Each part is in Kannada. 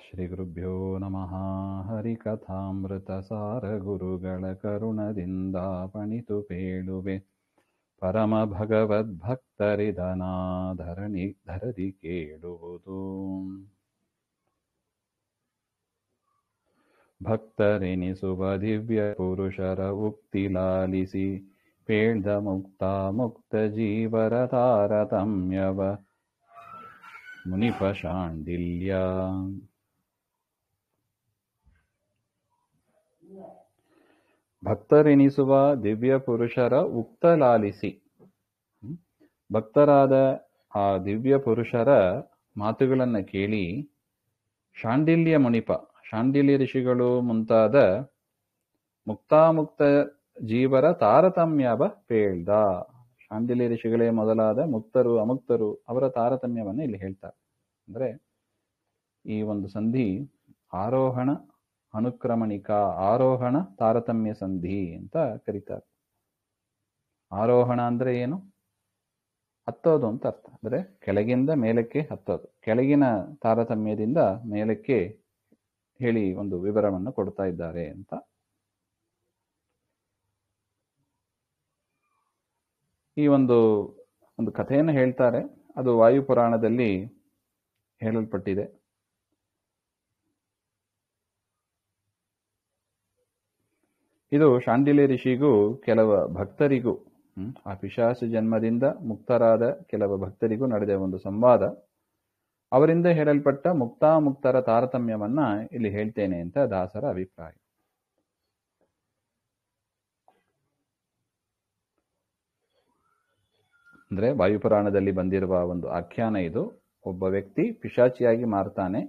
ಶ್ರೀಗುರುಭ್ಯೋ ನಮಃ. ಹರಿಕಥಾಮೃತಸಾರ ಗುರುಗಳ ಕರುಣದಿಂದ ಪಣಿತು ಪೇಳುವೆ. ಪರಮ ಭಗವದ್ಭಕ್ತರಿದನಾಧರಣಿ ಕೇಳುವುದು. ಭಕ್ತರೆನಿಸುವ ದಿವ್ಯ ಪುರುಷರ ಉಕ್ತಿ ಲಾಲಿಸಿ ಪೇಳ್ದ ಮುಕ್ತ ಜೀವರ ತಾರತಮ್ಯವ ಮುನಿಪ ಶಾಂಡಿಲ್ಯ. ಭಕ್ತರೆನಿಸುವ ದಿವ್ಯ ಪುರುಷರ ಉಕ್ತ ಲಾಲಿಸಿ, ಭಕ್ತರಾದ ಆ ದಿವ್ಯ ಪುರುಷರ ಮಾತುಗಳನ್ನು ಕೇಳಿ ಶಾಂಡಿಲ್ಯ ಮುನಿಪ, ಶಾಂಡಿಲ್ಯ ಋಷಿಗಳು ಮುಂತಾದ ಮುಕ್ತಾಮುಕ್ತ ಜೀವರ ತಾರತಮ್ಯವ ಪೇಳ್ದ. ಶಾಂಡಿಲ್ಯ ಋಷಿಗಳೇ ಮೊದಲಾದ ಮುಕ್ತರು ಅಮುಕ್ತರು ಅವರ ತಾರತಮ್ಯವನ್ನು ಇಲ್ಲಿ ಹೇಳ್ತಾರೆ. ಅಂದ್ರೆ ಈ ಒಂದು ಸಂಧಿ ಆರೋಹಣ ಅನುಕ್ರಮಣಿಕ, ಆರೋಹಣ ತಾರತಮ್ಯ ಸಂಧಿ ಅಂತ ಕರೀತಾರೆ. ಆರೋಹಣ ಅಂದ್ರೆ ಏನು? ಹತ್ತೋದು ಅಂತ ಅರ್ಥ. ಅಂದ್ರೆ ಕೆಳಗಿಂದ ಮೇಲಕ್ಕೆ ಹತ್ತೋದು, ಕೆಳಗಿನ ತಾರತಮ್ಯದಿಂದ ಮೇಲಕ್ಕೆ ಹೇಳಿ ಒಂದು ವಿವರವನ್ನು ಕೊಡ್ತಾ ಇದ್ದಾರೆ ಅಂತ. ಈ ಒಂದು ಕಥೆಯನ್ನು ಹೇಳ್ತಾರೆ. ಅದು ವಾಯುಪುರಾಣದಲ್ಲಿ ಹೇಳಲ್ಪಟ್ಟಿದೆ. ಇದು ಶಾಂಡಿಲ್ಯ ಋಷಿಗೂ ಕೆಲವ ಭಕ್ತರಿಗೂ, ಆ ಪಿಶಾಚ ಜನ್ಮದಿಂದ ಮುಕ್ತರಾದ ಕೆಲವು ಭಕ್ತರಿಗೂ ನಡೆದ ಒಂದು ಸಂವಾದ. ಅವರಿಂದ ಹೇಳಲ್ಪಟ್ಟ ಮುಕ್ತಾಮುಕ್ತರ ತಾರತಮ್ಯವನ್ನ ಇಲ್ಲಿ ಹೇಳ್ತೇನೆ ಅಂತ ದಾಸರ ಅಭಿಪ್ರಾಯ. ಅಂದ್ರೆ ವಾಯುಪುರಾಣದಲ್ಲಿ ಬಂದಿರುವ ಒಂದು ಆಖ್ಯಾನ ಇದು. ಒಬ್ಬ ವ್ಯಕ್ತಿ ಪಿಶಾಚಿಯಾಗಿ ಮಾರ್ತಾನೆ.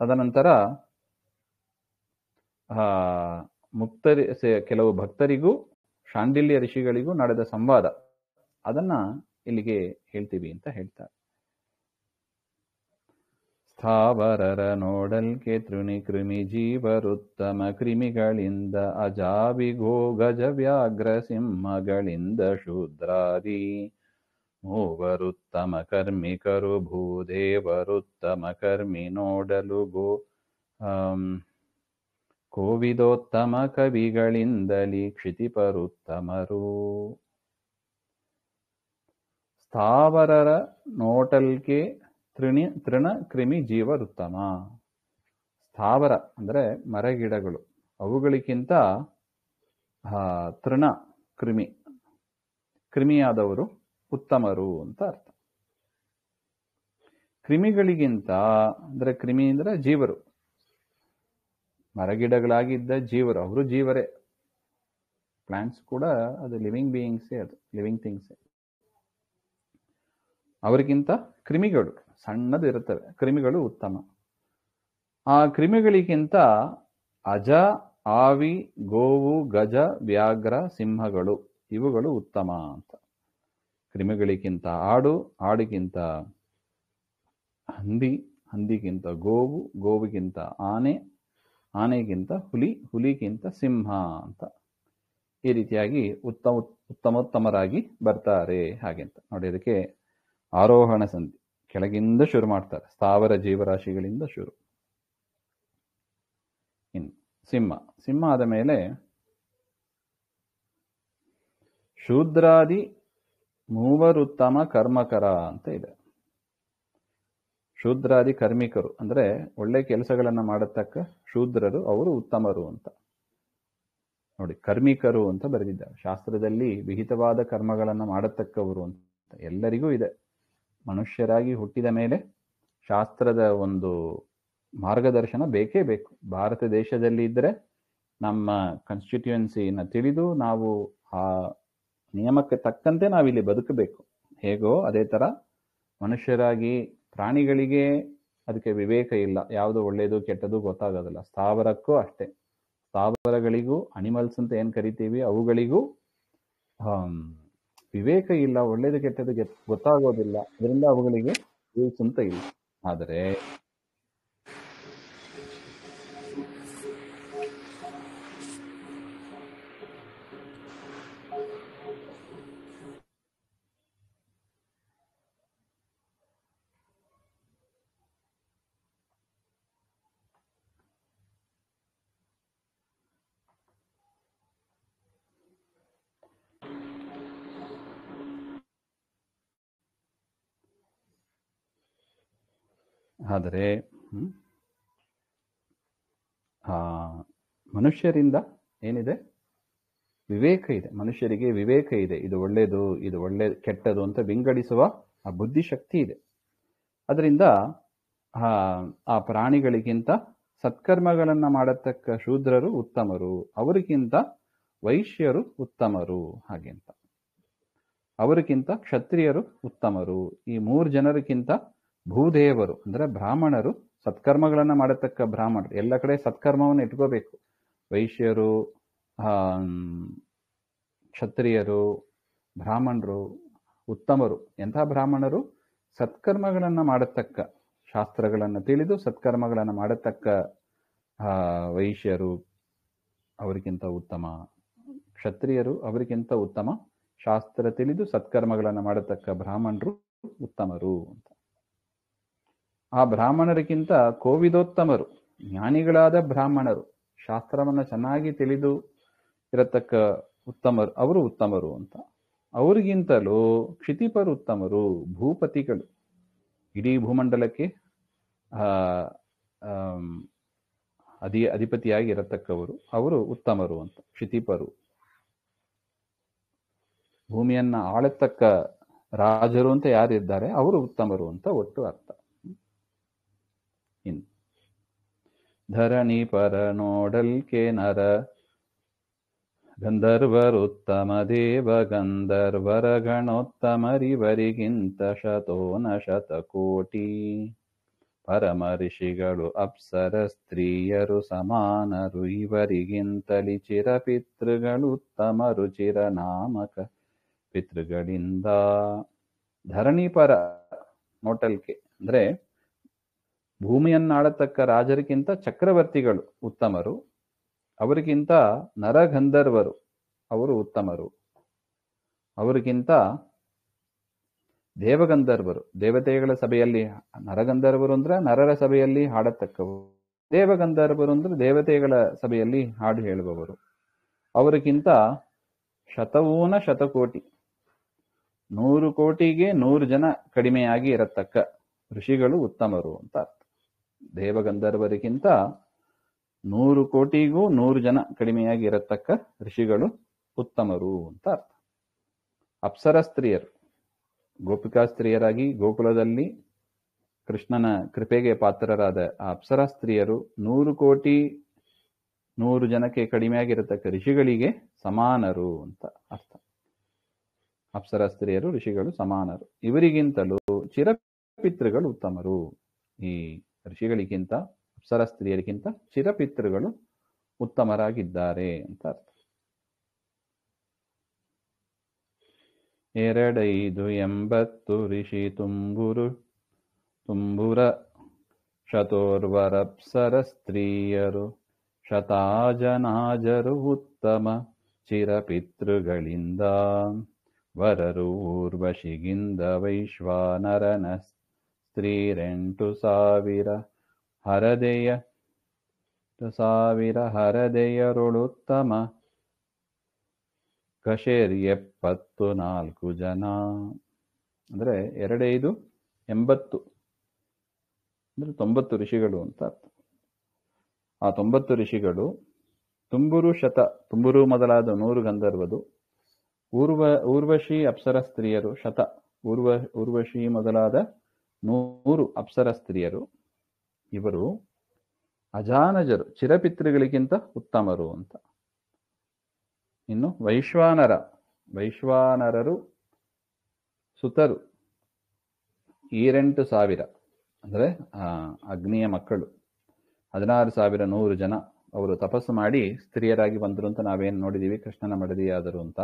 ತದನಂತರ ಕೆಲವು ಭಕ್ತರಿಗೂ ಶಾಂಡಿಲ್ಯ ಋಷಿಗಳಿಗೂ ನಡೆದ ಸಂವಾದ, ಅದನ್ನ ಇಲ್ಲಿಗೆ ಹೇಳ್ತೀವಿ ಅಂತ ಹೇಳ್ತಾರೆ. ಸ್ಥಾವರರ ನೋಡಲ್ಕೆ ತೃಣಿ ಕೃಮಿ ಜೀವರುತ್ತಮ ಕ್ರಿಮಿಗಳಿಂದ ಅಜಾವಿಗೋ ಗಜ ವ್ಯಾಘ್ರ ಸಿಂಹಗಳಿಂದ ಶೂದ್ರಾದಿ ಮೂವರುತ್ತಮ ಕರ್ಮಿಕರು ಭೂದೇವರುತ್ತಮ ಕರ್ಮಿ ನೋಡಲು ಕೋವಿದೋತ್ತಮ ಕವಿಗಳಿಂದಲಿ ಕ್ಷಿತಿಪರುತ್ತಮರು. ಸ್ಥಾವರರ ನೋಟಲ್ಕೆ ತೃಣ ಕ್ರಿಮಿ ಜೀವರುತ್ತಮ. ಸ್ಥಾವರ ಅಂದ್ರೆ ಮರಗಿಡಗಳು, ಅವುಗಳಿಗಿಂತ ತೃಣ ಕ್ರಿಮಿಯಾದವರು ಉತ್ತಮರು ಅಂತ ಅರ್ಥ. ಕ್ರಿಮಿಗಳಿಗಿಂತ ಅಂದ್ರೆ ಕ್ರಿಮಿ ಅಂದ್ರೆ ಜೀವರು, ಮರಗಿಡಗಳಾಗಿದ್ದ ಜೀವರು, ಅವರು ಜೀವರೇ. ಪ್ಲಾಂಟ್ಸ್ ಕೂಡ ಅದು ಲಿವಿಂಗ್ ಬೀಯಿಂಗ್ಸೇ, ಅದು ಲಿವಿಂಗ್ ಥಿಂಗ್ಸೇ. ಅವರಿಗಿಂತ ಕ್ರಿಮಿಗಳು ಸಣ್ಣದು ಇರುತ್ತವೆ, ಕ್ರಿಮಿಗಳು ಉತ್ತಮ. ಆ ಕ್ರಿಮಿಗಳಿಗಿಂತ ಅಜ, ಆವಿ, ಗೋವು, ಗಜ, ವ್ಯಾಘ್ರ, ಸಿಂಹಗಳು ಇವುಗಳು ಉತ್ತಮ ಅಂತ. ಕ್ರಿಮಿಗಳಿಗಿಂತ ಆಡು, ಆಡಿಗಿಂತ ಹಂದಿ, ಹಂದಿಗಿಂತ ಗೋವು, ಗೋವಿಗಿಂತ ಆನೆ, ಆನೆಗಿಂತ ಹುಲಿ, ಹುಲಿಗಿಂತ ಸಿಂಹ ಅಂತ ಈ ರೀತಿಯಾಗಿ ಉತ್ತಮೋತ್ತಮರಾಗಿ ಬರ್ತಾರೆ. ಹಾಗೆಂತ ನೋಡಿ, ಅದಕ್ಕೆ ಆರೋಹಣ ಸಂಧಿ. ಕೆಳಗಿಂದ ಶುರು ಮಾಡ್ತಾರೆ, ಸ್ಥಾವರ ಜೀವರಾಶಿಗಳಿಂದ ಶುರು. ಇನ್ನು ಸಿಂಹ ಆದ ಮೇಲೆ ಶೂದ್ರಾದಿ ಮೂವರುತ್ತಮ ಕರ್ಮಕರ ಅಂತ ಇದೆ. ಶೂದ್ರಾದಿ ಕರ್ಮಿಕರು ಅಂದ್ರೆ ಒಳ್ಳೆ ಕೆಲಸಗಳನ್ನ ಮಾಡತಕ್ಕ ಶೂದ್ರರು, ಅವರು ಉತ್ತಮರು ಅಂತ ನೋಡಿ. ಕರ್ಮಿಕರು ಅಂತ ಬರೆದಿದ್ದಾರೆ ಶಾಸ್ತ್ರದಲ್ಲಿ. ವಿಹಿತವಾದ ಕರ್ಮಗಳನ್ನ ಮಾಡತಕ್ಕವರು ಅಂತ ಎಲ್ಲರಿಗೂ ಇದೆ. ಮನುಷ್ಯರಾಗಿ ಹುಟ್ಟಿದ ಮೇಲೆ ಶಾಸ್ತ್ರದ ಒಂದು ಮಾರ್ಗದರ್ಶನ ಬೇಕೇ ಬೇಕು. ಭಾರತ ದೇಶದಲ್ಲಿ ಇದ್ರೆ ನಮ್ಮ ಕಾನ್ಸ್ಟಿಟ್ಯೂಯೆನ್ಸಿನ ತಿಳಿದು ನಾವು ಆ ನಿಯಮಕ್ಕೆ ತಕ್ಕಂತೆ ನಾವಿಲ್ಲಿ ಬದುಕಬೇಕು. ಹೇಗೋ ಅದೇ ತರ ಮನುಷ್ಯರಾಗಿ, ಪ್ರಾಣಿಗಳಿಗೆ ಅದಕ್ಕೆ ವಿವೇಕ ಇಲ್ಲ, ಯಾವುದು ಒಳ್ಳೇದು ಕೆಟ್ಟದ್ದು ಗೊತ್ತಾಗೋದಿಲ್ಲ. ಸ್ಥಾವರಕ್ಕೂ ಅಷ್ಟೇ, ಸ್ಥಾವರಗಳಿಗೂ ಅನಿಮಲ್ಸ್ ಅಂತ ಏನ್ ಕರಿತೀವಿ ಅವುಗಳಿಗೂ ವಿವೇಕ ಇಲ್ಲ, ಒಳ್ಳೇದು ಕೆಟ್ಟದ್ದು ಗೊತ್ತಾಗೋದಿಲ್ಲ. ಅದರಿಂದ ಅವುಗಳಿಗೆ ರೂಲ್ಸ್ ಅಂತ ಇಲ್ಲ. ಆದರೆ ಆದರೆ ಮನುಷ್ಯರಿಂದ ಏನಿದೆ? ವಿವೇಕ ಇದೆ. ಮನುಷ್ಯರಿಗೆ ವಿವೇಕ ಇದೆ. ಇದು ಒಳ್ಳೆಯದು, ಇದು ಕೆಟ್ಟದು ಅಂತ ವಿಂಗಡಿಸುವ ಆ ಬುದ್ಧಿಶಕ್ತಿ ಇದೆ. ಅದರಿಂದ ಆ ಪ್ರಾಣಿಗಳಿಗಿಂತ ಸತ್ಕರ್ಮಗಳನ್ನು ಮಾಡತಕ್ಕ ಶೂದ್ರರು ಉತ್ತಮರು, ಅವರಿಗಿಂತ ವೈಶ್ಯರು ಉತ್ತಮರು, ಹಾಗೆಂತ. ಅವರಿಗಿಂತ ಕ್ಷತ್ರಿಯರು ಉತ್ತಮರು. ಈ 3 ಜನರಿಗಿಂತ ಭೂದೇವರು ಅಂದ್ರೆ ಬ್ರಾಹ್ಮಣರು, ಸತ್ಕರ್ಮಗಳನ್ನು ಮಾಡತಕ್ಕ ಬ್ರಾಹ್ಮಣರು. ಎಲ್ಲ ಕಡೆ ಸತ್ಕರ್ಮವನ್ನು ಇಟ್ಕೋಬೇಕು. ವೈಶ್ಯರು, ಕ್ಷತ್ರಿಯರು, ಬ್ರಾಹ್ಮಣರು ಉತ್ತಮರು. ಎಂಥ ಬ್ರಾಹ್ಮಣರು? ಸತ್ಕರ್ಮಗಳನ್ನು ಮಾಡತಕ್ಕ, ಶಾಸ್ತ್ರಗಳನ್ನು ತಿಳಿದು ಸತ್ಕರ್ಮಗಳನ್ನು ಮಾಡತಕ್ಕ ವೈಶ್ಯರು ಅವರಿಗಿಂತ ಉತ್ತಮ, ಕ್ಷತ್ರಿಯರು ಅವರಿಗಿಂತ ಉತ್ತಮ, ಶಾಸ್ತ್ರ ತಿಳಿದು ಸತ್ಕರ್ಮಗಳನ್ನು ಮಾಡತಕ್ಕ ಬ್ರಾಹ್ಮಣರು ಉತ್ತಮರು ಅಂತ. ಆ ಬ್ರಾಹ್ಮಣರಿಗಿಂತ ಕೋವಿದೋತ್ತಮರು, ಜ್ಞಾನಿಗಳಾದ ಬ್ರಾಹ್ಮಣರು, ಶಾಸ್ತ್ರವನ್ನು ಚೆನ್ನಾಗಿ ತಿಳಿದು ಇರತಕ್ಕ ಉತ್ತಮರು, ಅವರು ಉತ್ತಮರು ಅಂತ. ಅವರಿಗಿಂತಲೂ ಕ್ಷಿತಿಪರು ಉತ್ತಮರು, ಭೂಪತಿಗಳು, ಇಡೀ ಭೂಮಂಡಲಕ್ಕೆ ಅಧಿಪತಿಯಾಗಿ ಇರತಕ್ಕವರು, ಅವರು ಉತ್ತಮರು ಅಂತ. ಕ್ಷಿತಿಪರು ಭೂಮಿಯನ್ನ ಆಳತಕ್ಕ ರಾಜರು ಅಂತ ಯಾರಿದ್ದಾರೆ ಅವರು ಉತ್ತಮರು ಅಂತ ಒಟ್ಟು ಅರ್ಥ. ಇನ್ನು ಧರಣಿ ಪರ ನೋಡಲ್ಕೆ ನರ ಗಂಧರ್ವರುತ್ತಮ ದೇವ ಗಂಧರ್ವರ ಗಣೋತ್ತಮರಿವರಿಗಿಂತ ಶತೋನ ಶತಕೋಟಿ. ಪರಮ ಋಷಿಗಳು ಅಪ್ಸರ ಸ್ತ್ರೀಯರು ಸಮಾನರು, ಇವರಿಗಿಂತಲಿ ಚಿರಪಿತೃಗಳು ಉತ್ತಮರು ಚಿರನಾಮಕ ಪಿತೃಗಳಿಂದ. ಧರಣಿಪರ ನೋಟಲ್ಕೆ ಅಂದ್ರೆ ಭೂಮಿಯನ್ನಾಳತಕ್ಕ ರಾಜರಿಗಿಂತ ಚಕ್ರವರ್ತಿಗಳು ಉತ್ತಮರು, ಅವರಿಗಿಂತ ನರಗಂಧರ್ವರು ಅವರು ಉತ್ತಮರು, ಅವರಿಗಿಂತ ದೇವಗಂಧರ್ವರು ದೇವತೆಗಳ ಸಭೆಯಲ್ಲಿ, ನರಗಂಧರ್ವರು ಅಂದ್ರೆ ನರರ ಸಭೆಯಲ್ಲಿ ಹಾಡತಕ್ಕವರು, ದೇವಗಂಧರ್ವರು ಅಂದ್ರೆ ದೇವತೆಗಳ ಸಭೆಯಲ್ಲಿ ಹಾಡು ಹೇಳುವವರು, ಅವರಿಗಿಂತ ಶತವೂನ ಶತಕೋಟಿ 100 ಕೋಟಿಗೆ 100 ಜನ ಕಡಿಮೆಯಾಗಿ ಇರತಕ್ಕ ಋಷಿಗಳು ಉತ್ತಮರು ಅಂತ ಅರ್ಥ. ದೇವಗಂಧರ್ವರಿಗಿಂತ 100 ಕೋಟಿಗೂ 100 ಜನ ಕಡಿಮೆಯಾಗಿ ಇರತಕ್ಕ ಋಷಿಗಳು ಉತ್ತಮರು ಅಂತ ಅರ್ಥ. ಅಪ್ಸರ ಸ್ತ್ರೀಯರು, ಗೋಪಿಕಾ ಸ್ತ್ರೀಯರಾಗಿ ಗೋಕುಲದಲ್ಲಿ ಕೃಷ್ಣನ ಕೃಪೆಗೆ ಪಾತ್ರರಾದ ಆ ಅಪ್ಸರ ಸ್ತ್ರೀಯರು 100 ಕೋಟಿ 100 ಜನಕ್ಕೆ ಕಡಿಮೆಯಾಗಿರತಕ್ಕ ಋಷಿಗಳಿಗೆ ಸಮಾನರು ಅಂತ ಅರ್ಥ. ಅಪ್ಸರ ಸ್ತ್ರೀಯರು ಋಷಿಗಳು ಸಮಾನರು, ಇವರಿಗಿಂತಲೂ ಚಿರಪಿತೃಗಳು ಉತ್ತಮರು. ಈ ಋಷಿಗಳಿಗಿಂತ ಅಪ್ಸರ ಸ್ತ್ರೀಯರಿಗಿಂತ ಚಿರಪಿತೃಗಳು ಉತ್ತಮರಾಗಿದ್ದಾರೆ ಅಂತ ಅರ್ಥ. 280 ಋಷಿ ತುಂಬುರ ಶತೋರ್ವರಪ್ಸರ ಸ್ತ್ರೀಯರು ಶತಾಜನಾಜರು ಉತ್ತಮ ಚಿರಪಿತೃಗಳಿಂದ. ವರರು ಊರ್ವಶಿಗಿಂದ ವೈಶ್ವಾನರನ ಸ್ತ್ರೀ 8,000 ಹರದೆಯರುಳುತ್ತಮ ಕಶೇರ್ 74 ಜನ. ಅಂದ್ರೆ 2,580 ಅಂದ್ರೆ 90 ಋಷಿಗಳು ಅಂತ ಅರ್ಥ. ಆ 90 ಋಷಿಗಳು ತುಂಬುರು ಮೊದಲಾದ 100 ಗಂಧರ್ವದು, ಊರ್ವಶಿ ಅಪ್ಸರ ಸ್ತ್ರೀಯರು ಊರ್ವಶಿ ಮೊದಲಾದ 100 ಅಪ್ಸರ ಸ್ತ್ರೀಯರು, ಇವರು ಅಜಾನಜರು ಚಿರಪಿತೃಗಳಿಗಿಂತ ಉತ್ತಮರು ಅಂತ. ಇನ್ನು ವೈಶ್ವಾನರರು ಸುತರು 8,000 ಅಂದ್ರೆ ಅಗ್ನಿಯ ಮಕ್ಕಳು 16,100 ಜನ. ಅವರು ತಪಸ್ಸು ಮಾಡಿ ಸ್ತ್ರೀಯರಾಗಿ ಬಂದರು ಅಂತ ನಾವೇನು ನೋಡಿದೀವಿ, ಕೃಷ್ಣನ ಮಡದಿಯಾದರು ಅಂತ.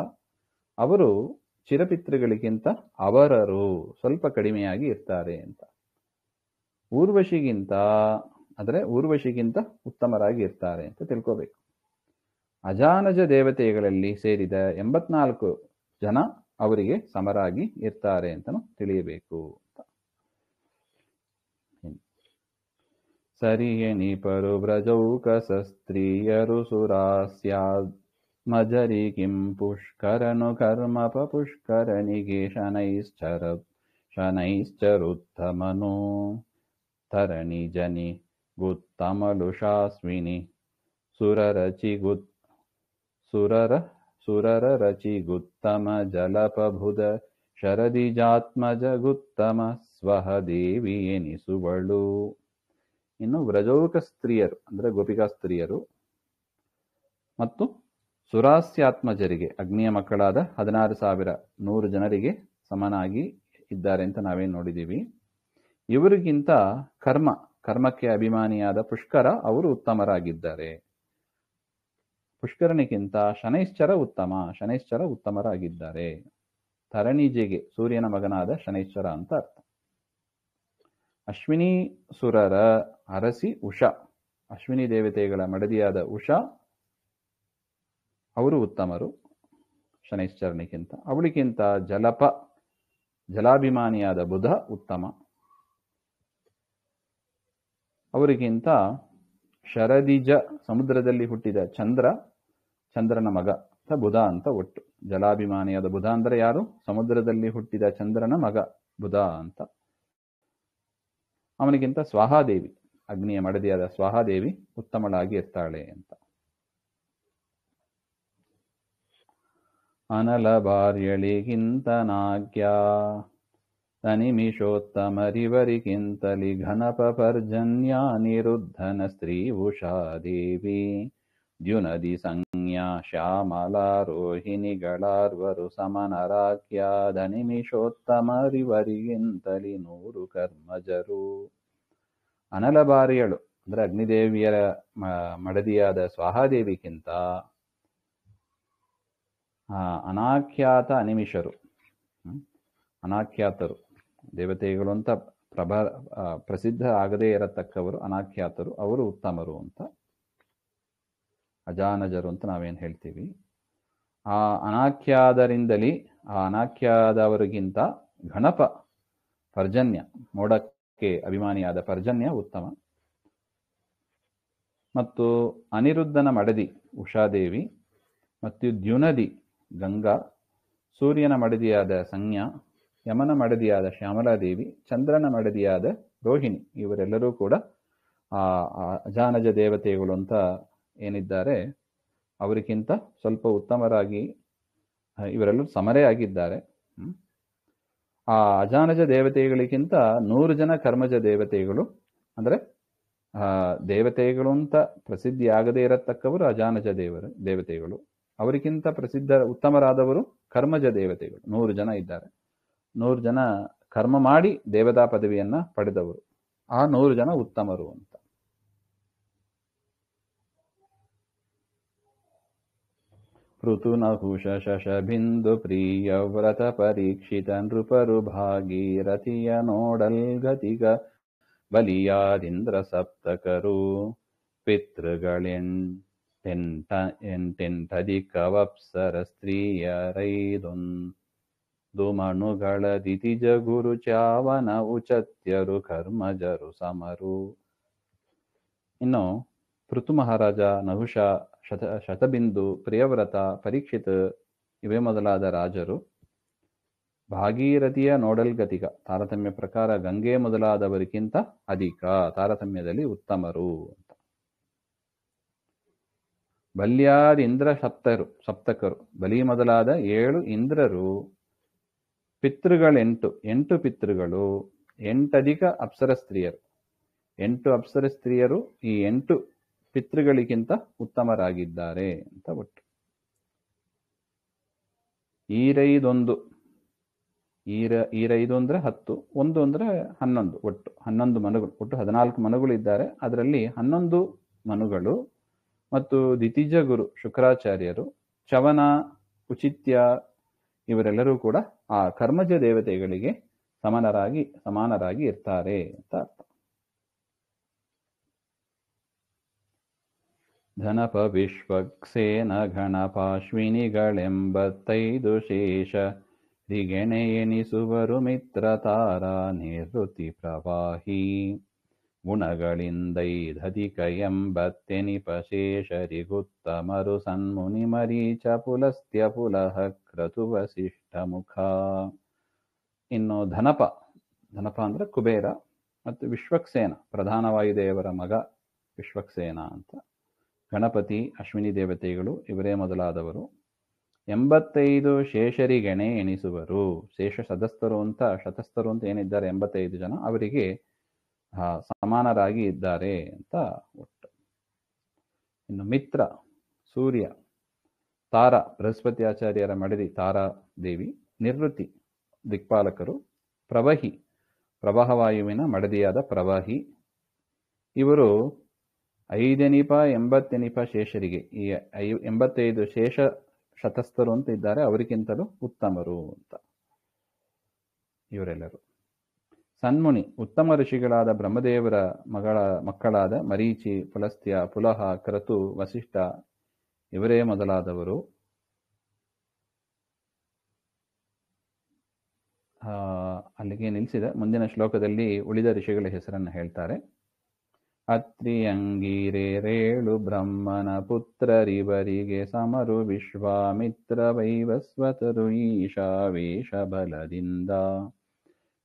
ಅವರು ಚಿರಪಿತೃಗಳಿಗಿಂತ ಅವರರು ಸ್ವಲ್ಪ ಕಡಿಮೆಯಾಗಿ ಇರ್ತಾರೆ ಅಂತ. ಊರ್ವಶಿಗಿಂತ ಉತ್ತಮರಾಗಿ ಇರ್ತಾರೆ ಅಂತ ತಿಳ್ಕೋಬೇಕು. ಅಜಾನಜ ದೇವತೆಗಳಲ್ಲಿ ಸೇರಿದ 84 ಜನ ಅವರಿಗೆ ಸಮರಾಗಿ ಇರ್ತಾರೆ ಅಂತನೂ ತಿಳಿಯಬೇಕು ಅಂತ. ಸರಿಯಣಿಪರು ಬ್ರಜೌಕಸ ಸ್ತ್ರೀಯರು ಸುರಾಸ್ಯಾದ್ ಮಜರಿ ಕಿಂ ಪುಷ್ಕರನು ಕರ್ಮಪ ಪುಷ್ಕರನಿಗೆ ಶನೈಶ್ಚರುತ್ತಮನು. ತರಣಿ ಜನಿ ಗುತ್ತಮಲುಷಾಸ್ವಿನಿ ಸುರರಚಿ ಗುತ್ ಸುರರಚಿ ಗುತ್ತಮ ಜಲಪಬುಧ ಶರದಿಜಾತ್ಮಜ ಗುತ್ತಮ ಸ್ವಹ ದೇವಿ ಎನಿಸುವಳು. ಇನ್ನು ವ್ರಜೌಕ ಸ್ತ್ರೀಯರು ಅಂದರೆ ಗೋಪಿಕಾ ಸ್ತ್ರೀಯರು ಮತ್ತು ಸುರಾಸ್ಯಾತ್ಮಜರಿಗೆ ಅಗ್ನಿಯ ಮಕ್ಕಳಾದ 16,100 ಜನರಿಗೆ ಸಮನಾಗಿ ಇದ್ದಾರೆ ಅಂತ ನಾವೇನು ನೋಡಿದ್ದೀವಿ. ಇವರಿಗಿಂತ ಕರ್ಮಕ್ಕೆ ಅಭಿಮಾನಿಯಾದ ಪುಷ್ಕರ ಅವರು ಉತ್ತಮರಾಗಿದ್ದಾರೆ. ಪುಷ್ಕರನಿಗಿಂತ ಶನೈಶ್ಚರ ಉತ್ತಮರಾಗಿದ್ದಾರೆ. ತರಣಿಜೆಗೆ ಸೂರ್ಯನ ಮಗನಾದ ಶನೈಶ್ಚರ ಅಂತ ಅರ್ಥ. ಅಶ್ವಿನಿ ಸುರರ ಅರಸಿ ಉಷಾ, ಅಶ್ವಿನಿ ದೇವತೆಗಳ ಮಡದಿಯಾದ ಉಷಾ ಅವರು ಉತ್ತಮರು ಶನೈಶ್ಚರನಿಗಿಂತ. ಅವಳಿಗಿಂತ ಜಲಾಭಿಮಾನಿಯಾದ ಬುಧ ಉತ್ತಮ. ಅವರಿಗಿಂತ ಶರದಿಜ ಸಮುದ್ರದಲ್ಲಿ ಹುಟ್ಟಿದ ಚಂದ್ರನ ಮಗ ಬುಧ ಅಂತ ಒಟ್ಟು. ಜಲಾಭಿಮಾನಿಯಾದ ಬುಧ ಅಂದರೆ ಯಾರು? ಸಮುದ್ರದಲ್ಲಿ ಹುಟ್ಟಿದ ಚಂದ್ರನ ಮಗ ಬುಧ ಅಂತ. ಅವನಿಗಿಂತ ಸ್ವಾಹಾದೇವಿ, ಅಗ್ನಿಯ ಮಡದಿಯಾದ ಸ್ವಾಹಾದೇವಿ ಉತ್ತಮಳಾಗಿ ಇರ್ತಾಳೆ ಅಂತ. ಅನಲ ಬಾರ್ಯಳಿಗಿಂತ ನಾಗ್ಯ ತನಿಮಿಷೋತ್ತಮರಿವರಿಗಿಂತಲಿ ಘನಪ ಪರ್ಜನ್ಯ ನಿರುದ್ಧನ ಸ್ತ್ರೀ ಉಷಾದೇವಿ ದ್ಯುನದಿ ಸಂಜ್ಞಾ ಶ್ಯಾಮಲಾರೋಹಿಣಿಗಳಾರ್ವರು ಸಮನರಾಖ್ಯ ಧನಿಮಿಷೋತ್ತಮರಿವರಿಗಿಂತಲಿ 100 ಕರ್ಮಜರು. ಅನಲಬಾರಿಯಳು ಅಂದ್ರೆ ಅಗ್ನಿದೇವಿಯರ ಮಡದಿಯಾದ ಸ್ವಾಹಾದೇವಿಗಿಂತ ಅನಾಖ್ಯಾತ ಅನಿಮಿಷರು, ಅನಾಖ್ಯಾತರು, ದೇವತೆಗಳು ಅಂತ ಪ್ರಸಿದ್ಧ ಆಗದೇ ಇರತಕ್ಕವರು ಅನಾಖ್ಯಾತರು, ಅವರು ಉತ್ತಮರು ಅಂತ. ಅಜಾನಜರು ಅಂತ ನಾವೇನು ಹೇಳ್ತೀವಿ. ಆ ಅನಾಖ್ಯಾದರಿಂದಲೇ ಆ ಅನಾಖ್ಯಾದವರಿಗಿಂತ ಗಣಪ ಪರ್ಜನ್ಯ, ಮೋಡಕ್ಕೆ ಅಭಿಮಾನಿಯಾದ ಪರ್ಜನ್ಯ ಉತ್ತಮ. ಮತ್ತು ಅನಿರುದ್ಧನ ಮಡದಿ ಉಷಾದೇವಿ ಮತ್ತು ದ್ಯುನದಿ ಗಂಗಾ, ಸೂರ್ಯನ ಮಡದಿಯಾದ ಸಂಜ್ಞಾ, ಯಮನ ಮಡದಿಯಾದ ಶ್ಯಾಮಲಾದೇವಿ, ಚಂದ್ರನ ಮಡದಿಯಾದ ರೋಹಿಣಿ, ಇವರೆಲ್ಲರೂ ಕೂಡ ಅಜಾನಜ ದೇವತೆಗಳು ಅಂತ ಏನಿದ್ದಾರೆ ಅವರಿಗಿಂತ ಸ್ವಲ್ಪ ಉತ್ತಮರಾಗಿ ಇವರೆಲ್ಲರೂ ಸಮರೇ ಆಗಿದ್ದಾರೆ. ಆ ಅಜಾನಜ ದೇವತೆಗಳಿಗಿಂತ 100 ಜನ ಕರ್ಮಜ ದೇವತೆಗಳು, ಅಂದರೆ ದೇವತೆಗಳು ಅಂತ ಪ್ರಸಿದ್ಧಿ ಆಗದೇ ಇರತಕ್ಕವರು ಅಜಾನಜ ದೇವತೆಗಳು. ಅವರಿಗಿಂತ ಪ್ರಸಿದ್ಧ ಉತ್ತಮರಾದವರು ಕರ್ಮಜ ದೇವತೆಗಳು 100 ಜನ ಇದ್ದಾರೆ. 100 ಜನ ಕರ್ಮ ಮಾಡಿ ದೇವತಾ ಪದವಿಯನ್ನ ಪಡೆದವರು, ಆ 100 ಜನ ಉತ್ತಮರು ಅಂತ. ಋತುನಹುಷ ಶಶಬಿಂದು ಪ್ರಿಯ ವ್ರತ ಪರೀಕ್ಷಿತ ನೃಪರು ಭಾಗೀರಥಿಯ ನೋಡಲ್ ಗತಿಗ ಬಲಿಯಾದಿಂದ್ರ ಸಪ್ತಕರು ಪಿತೃಗಳೆಂಟೆಂಟಧಿಕವಪ್ಸರ ಸ್ತ್ರೀಯರೈದೊಂದು ಮಣುಗಳ ದಿತಿಜ ಗುರು ಚಾವನ ಉಚತ್ಯರು ಕರ್ಮಜರು ಸಮರು. ಇನ್ನು ಪೃಥು ಮಹಾರಾಜ, ನಹುಷ, ಶತಬಿಂದು, ಪ್ರಿಯವ್ರತ, ಪರೀಕ್ಷಿತ್ ಇವೇ ಮೊದಲಾದ ರಾಜರು ಭಾಗೀರಥಿಯ ನೋಡಲ್ಗತಿಗ ತಾರತಮ್ಯ ಪ್ರಕಾರ ಗಂಗೆ ಮೊದಲಾದವರಿಗಿಂತ ಅಧಿಕ ತಾರತಮ್ಯದಲ್ಲಿ ಉತ್ತಮರು ಅಂತ. ಬಲ್ಯಾದಿಂದ್ರ ಸಪ್ತಕರು, ಬಲಿ ಮೊದಲಾದ 7 ಇಂದ್ರರು, ಪಿತೃಗಳೆಂಟು, 8 ಪಿತೃಗಳು, 8 ಅಧಿಕ ಅಪ್ಸರ ಸ್ತ್ರೀಯರು, 8 ಅಪ್ಸರ ಸ್ತ್ರೀಯರು ಈ 8 ಪಿತೃಗಳಿಗಿಂತ ಉತ್ತಮರಾಗಿದ್ದಾರೆ ಅಂತ ಒಟ್ಟು. ಈರೈದೊಂದು ಅಂದ್ರೆ 10, 1 ಅಂದ್ರೆ 11, ಒಟ್ಟು 11 ಮನುಗಳು, ಒಟ್ಟು 14 ಮನುಗಳು ಇದ್ದಾರೆ. ಅದರಲ್ಲಿ 11 ಮನುಗಳು ಮತ್ತು ದಿತಿಜ ಗುರು ಶುಕ್ರಾಚಾರ್ಯರು, ಚವನ, ಉಚಿತ್ಯ ಇವರೆಲ್ಲರೂ ಕೂಡ ಆ ಕರ್ಮಜ ದೇವತೆಗಳಿಗೆ ಸಮಾನರಾಗಿ ಇರ್ತಾರೆ ಅಂತ ಅರ್ಥ. ಧನಪ ವಿಶ್ವಕ್ಸೇನ ಗಣಪಾಶ್ವಿನಿಗಳೆಂಬತ್ತೈದು ಶೇಷ ರಿಗೆಣೆ ಎನಿಸುವರು ಮಿತ್ರ ತಾರ ನಿವೃತ್ತಿ ಪ್ರವಾಹಿ ಗುಣಗಳಿಂದೈದಧಿಕ ಎಂಬತ್ತೆನಿಪ ಶೇಷರಿಗುತ್ತಮರು ಸನ್ಮುನಿ ಮರೀಚ ಪುಲಸ್ತ್ಯ ಪುಲಹ ಕ್ರತು ವಸಿಷ್ಠ ಮುಖ. ಇನ್ನು ಧನಪ ಅಂದ್ರೆ ಕುಬೇರ, ಮತ್ತು ವಿಶ್ವಕ್ಸೇನ ಪ್ರಧಾನ ವಾಯುದೇವರ ಮಗ ವಿಶ್ವಕ್ಸೇನ ಅಂತ. ಗಣಪತಿ, ಅಶ್ವಿನಿ ದೇವತೆಗಳು ಇವರೇ ಮೊದಲಾದವರು. 85 ಶೇಷರಿಗೆಣೆ ಎಣಿಸುವರು. ಶೇಷ ಸದಸ್ಥರು ಅಂತ, ಶತಸ್ಥರು ಅಂತ ಏನಿದ್ದಾರೆ 85 ಜನ, ಅವರಿಗೆ ಸಮಾನರಾಗಿ ಇದ್ದಾರೆ ಅಂತ ಒಟ್ಟು. ಇನ್ನು ಮಿತ್ರ, ಸೂರ್ಯ, ತಾರ ಬೃಹಸ್ಪತಿ ಆಚಾರ್ಯರ ಮಡದಿ ತಾರಾದೇವಿ, ನಿವೃತ್ತಿ ದಿಕ್ಪಾಲಕರು, ಪ್ರವಹಿ ಪ್ರವಾಹವಾಯುವಿನ ಮಡದಿಯಾದ ಪ್ರವಾಹಿ. ಇವರು 5 ಶೇಷರಿಗೆ, ಈ 85 ಶೇಷ ಶತಸ್ಥರು ಅಂತ ಇದ್ದಾರೆ, ಅವರಿಗಿಂತಲೂ ಉತ್ತಮರು ಅಂತ ಇವರೆಲ್ಲರೂ. ಸನ್ಮುನಿ, ಉತ್ತಮ ಋಷಿಗಳಾದ ಬ್ರಹ್ಮದೇವರ ಮಕ್ಕಳಾದ ಮರೀಚಿ, ಪುಲಸ್ತ್ಯ, ಪುಲಹ, ಕ್ರತು, ವಸಿಷ್ಠ ಇವರೇ ಮೊದಲಾದವರು. ಅಲ್ಲಿಗೆ ನಿಲ್ಲಿಸಿದ. ಮುಂದಿನ ಶ್ಲೋಕದಲ್ಲಿ ಉಳಿದ ಋಷಿಗಳ ಹೆಸರನ್ನು ಹೇಳ್ತಾರೆ. ಅತ್ರಿ ಅಂಗೀರೇರೇಳು ಬ್ರಹ್ಮನ ಪುತ್ರರಿವರಿಗೆ ಸಮರು ವಿಶ್ವಾಮಿತ್ರ ವೈವಸ್ವತರು ಈಶಾವೇಶ ಬಲದಿಂದ.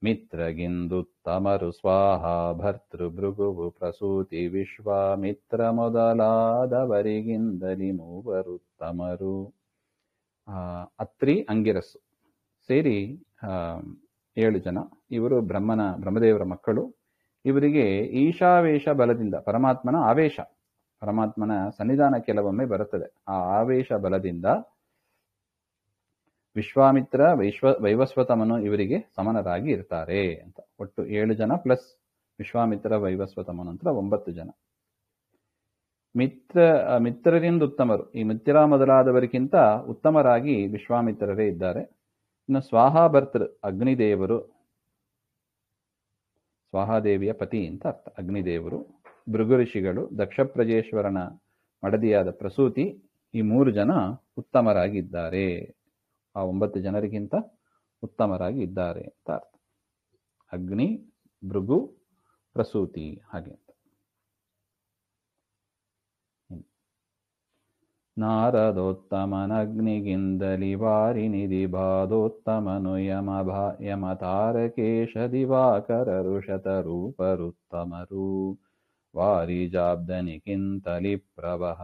ಮಿತ್ರಗಿಂದುತ್ತಮರು ಸ್ವಾಹ ಭರ್ತೃ ಭೃಗುವು ಪ್ರಸೂತಿ ವಿಶ್ವಾಮಿತ್ರ ಮೊದಲಾದವರಿಗಿಂದಲಿ ಮೂವರುತ್ತಮರು. ಅತ್ರಿ, ಅಂಗಿರಸ್ಸು ಸೇರಿ 7 ಜನ. ಇವರು ಬ್ರಹ್ಮದೇವರ ಮಕ್ಕಳು. ಇವರಿಗೆ ಈಶಾವೇಶ ಬಲದಿಂದ, ಪರಮಾತ್ಮನ ಆವೇಶ, ಪರಮಾತ್ಮನ ಸನ್ನಿಧಾನ ಕೆಲವೊಮ್ಮೆ ಬರುತ್ತದೆ, ಆ ಆವೇಶ ಬಲದಿಂದ ವಿಶ್ವಾಮಿತ್ರ ವೈವಸ್ವತಮನು ಇವರಿಗೆ ಸಮನರಾಗಿ ಇರ್ತಾರೆ ಅಂತ. ಒಟ್ಟು 7 ಜನ ಪ್ಲಸ್ ವಿಶ್ವಾಮಿತ್ರ ವೈವಸ್ವತಮನು ಅಂತ 9 ಜನ. ಮಿತ್ರರಿಂದ ಉತ್ತಮರು, ಈ ಮಿತ್ರ ಮೊದಲಾದವರಿಗಿಂತ ಉತ್ತಮರಾಗಿ ವಿಶ್ವಾಮಿತ್ರರೇ ಇದ್ದಾರೆ. ಇನ್ನು ಸ್ವಾಹಾಭರ್ತೃ, ಅಗ್ನಿದೇವರು, ಸ್ವಾಹಾದೇವಿಯ ಪತಿ ಅಂತ ಅರ್ಥ, ಅಗ್ನಿದೇವರು. ಭೃಗು ಋಷಿಗಳು, ದಕ್ಷಪ್ರಜೇಶ್ವರನ ಮಡದಿಯಾದ ಪ್ರಸೂತಿ, ಈ 3 ಜನ ಉತ್ತಮರಾಗಿದ್ದಾರೆ, ಆ 9 ಜನರಿಗಿಂತ ಉತ್ತಮರಾಗಿ ಇದ್ದಾರೆ ಅಂತ ಅರ್ಥ. ಅಗ್ನಿ, ಭೃಗು, ಪ್ರಸೂತಿ ಹಾಗೆ ಅಂತ. ನಾರದೋತ್ತಮನಗ್ನಿಗಿಂದಲಿ ವಾರಿನಿಧಿ ಬಾಧೋತ್ತಮನು ಯಮತಾರಕೇಶ ದಿವಾಕರರು ಶತರೂಪರುತ್ತಮರು. ವಾರಿಜಾಬ್ದನಿಗಿಂತಲಿ ಪ್ರವಹ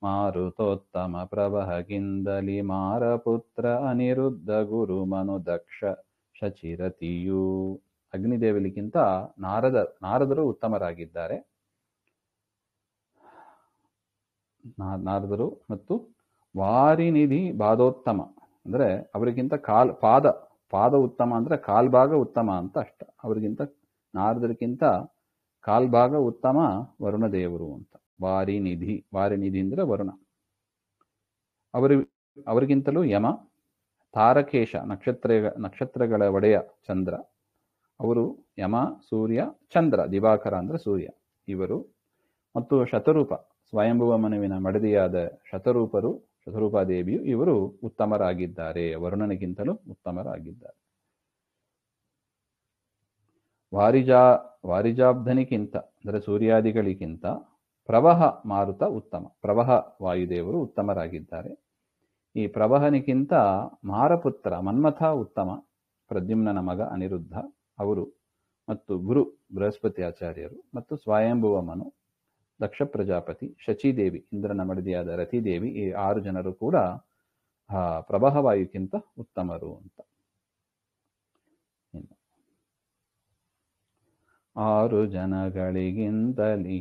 ಮಾರುತೋತ್ತಮ ಪ್ರವಹಗಿಂದಲಿ ಮಾರಪುತ್ರ ಅನಿರುದ್ಧ ಗುರು ಮನು ದಕ್ಷ ಶಚಿರತಿಯು. ಅಗ್ನಿದೇವಲಿಗಿಂತ ನಾರದರು ಉತ್ತಮರಾಗಿದ್ದಾರೆ. ನಾರದರು ಮತ್ತು ವಾರಿನಿಧಿ ಬಾಧೋತ್ತಮ ಅಂದ್ರೆ ಅವರಿಗಿಂತ ಪಾದ ಉತ್ತಮ ಅಂದ್ರೆ ಕಾಲ್ಭಾಗ ಉತ್ತಮ ಅಂತ ಅಷ್ಟ. ಅವರಿಗಿಂತ ನಾರದರಿಗಿಂತ ಕಾಲ್ಭಾಗ ಉತ್ತಮ ವರುಣದೇವರು ಅಂತ. ವಾರಿನಿಧಿ ಅಂದ್ರೆ ವರುಣ. ಅವರಿಗಿಂತಲೂ ಯಮ, ತಾರಕೇಶ ನಕ್ಷತ್ರಗಳ ಒಡೆಯ ಚಂದ್ರ, ಅವರು ಯಮ, ಸೂರ್ಯ, ಚಂದ್ರ, ದಿವಾಕರ ಅಂದ್ರೆ ಸೂರ್ಯ ಇವರು. ಮತ್ತು ಶತರೂಪ, ಸ್ವಯಂಭುವ ಮನುವಿನ ಮಡದಿಯಾದ ಶತರೂಪಾದೇವಿಯು, ಇವರು ಉತ್ತಮರಾಗಿದ್ದಾರೆ, ವರುಣನಿಗಿಂತಲೂ ಉತ್ತಮರಾಗಿದ್ದಾರೆ. ವಾರಿಜಾಬ್ಧನಿಗಿಂತ ಅಂದರೆ ಸೂರ್ಯಾದಿಗಳಿಗಿಂತ ಪ್ರವಹ ಮಾರುತ ಉತ್ತಮ, ಪ್ರವಹ ವಾಯುದೇವರು ಉತ್ತಮರಾಗಿದ್ದಾರೆ. ಈ ಪ್ರವಹನಿಗಿಂತ ಮಾರಪುತ್ರ ಮನ್ಮಥ ಉತ್ತಮ, ಪ್ರದ್ಯುಮ್ನನ ಮಗ ಅನಿರುದ್ಧ ಅವರು, ಮತ್ತು ಗುರು ಬೃಹಸ್ಪತಿ ಆಚಾರ್ಯರು, ಮತ್ತು ಸ್ವಯಂಭುವ ಮನು, ದಕ್ಷ ಪ್ರಜಾಪತಿ, ಶಚಿದೇವಿ ಇಂದ್ರನ ಮಡದಿಯಾದ ರತಿದೇವಿ, ಈ 6 ಜನರು ಕೂಡ ಪ್ರವಾಹವಾಯುಕ್ಕಿಂತ ಉತ್ತಮರು ಅಂತ. 6 ಜನಗಳಿಗಿಂತಲಿ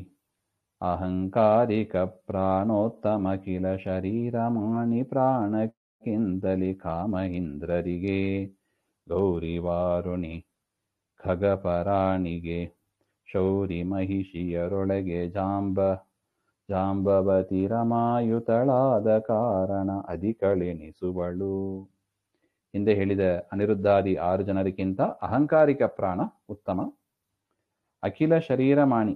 ಅಹಂಕಾರಿಕ ಪ್ರಾಣೋತ್ತಮ ಕಿಲ ಶರೀರಮಾಣಿ ಪ್ರಾಣಕ್ಕಿಂತಲಿ ಕಾಮಹಿಂದ್ರರಿಗೆ. ಗೌರಿ ವಾರುಣಿ ಖಗಪರಾಣಿಗೆ ಶೌರಿ ಮಹಿಷಿಯರೊಳಗೆ ಜಾಂಬವತಿ ರಮಾಯುತಳಾದ ಕಾರಣ ಅಧಿಕಳೆನಿಸುವಳು. ಹಿಂದೆ ಹೇಳಿದ ಅನಿರುದ್ಧಾದಿ 6 ಜನರಿಗಿಂತ ಅಹಂಕಾರಿಕ ಪ್ರಾಣ ಉತ್ತಮ. ಅಖಿಲ ಶರೀರಮಾಣಿ